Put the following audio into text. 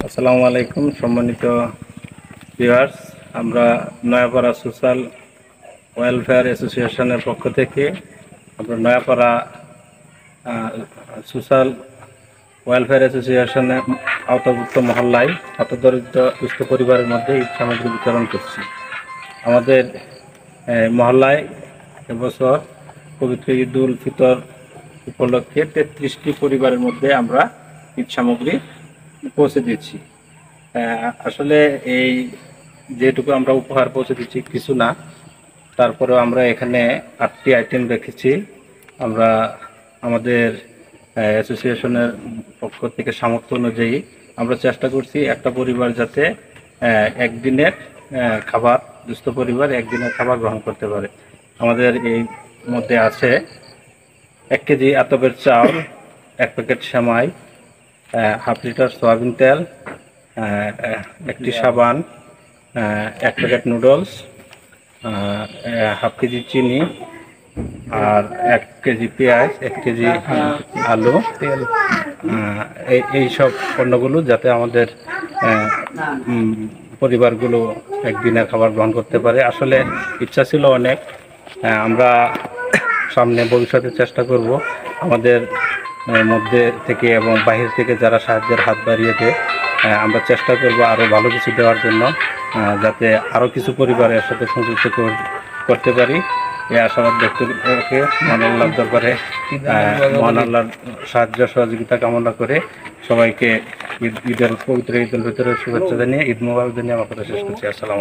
আসসালামু আলাইকুম সম্মানিত ভিউয়ার্স। আমরা নয়াপাড়া সোশ্যাল ওয়েলফেয়ার অ্যাসোসিয়েশনের পক্ষ থেকে আমরা নয়াপাড়া সোশ্যাল ওয়েলফেয়ার অ্যাসোসিয়েশনের আওতাভুক্ত মহল্লায় হতদরিদ্র দুস্থ পরিবারের মধ্যে ঈদ সামগ্রী বিতরণ করছি। আমাদের মহল্লায় এবছর পবিত্র ঈদ উল ফিতর উপলক্ষে 33টি পরিবারের মধ্যে আমরা ঈদ সামগ্রী পৌঁছে দিচ্ছি। আসলে এই যেটুকু আমরা উপহার পৌঁছে দিচ্ছি কিছু না, তারপরেও আমরা এখানে 8টি আইটেম রেখেছি। আমরা আমাদের অ্যাসোসিয়েশনের পক্ষ থেকে সামর্থ্য অনুযায়ী আমরা চেষ্টা করছি একটা পরিবার যাতে একদিনের খাবার, দুস্থ পরিবার একদিনের খাবার গ্রহণ করতে পারে। আমাদের এই মধ্যে আছে 1 কেজি আতপের চাউল, 1 প্যাকেট সেমাই, হাফ লিটার সয়াবিন তেল, একটি সাবান, 1 প্যাকেট নুডলস, হাফ কেজি চিনি, আর 1 কেজি পেঁয়াজ, 1 কেজি আলু, তেল, এই সব পণ্যগুলো যাতে আমাদের পরিবারগুলো একদিনের খাবার গ্রহণ করতে পারে। আসলে ইচ্ছা ছিল অনেক, আমরা সামনে ভবিষ্যতে চেষ্টা করব আমাদের মধ্যে থেকে এবং বাহির থেকে যারা সাহায্যের হাত বাড়িয়ে দেয় আমরা চেষ্টা করব আরও ভালো কিছু দেওয়ার জন্য, যাতে আরও কিছু পরিবারের সাথে সংযুক্ত করতে পারি। এই আশাবাদ ব্যক্ত রেখে মহান আল্লাহর দরবারে মহান আল্লাহর সাহায্য সহযোগিতা কামনা করে সবাইকে ঈদের পবিত্র ঈদ উল ফিতরের শুভেচ্ছা জানিয়ে ঈদ মোবারক জানিয়ে আমার কথা শেষ করছি। আসসালামু আলাইকুম।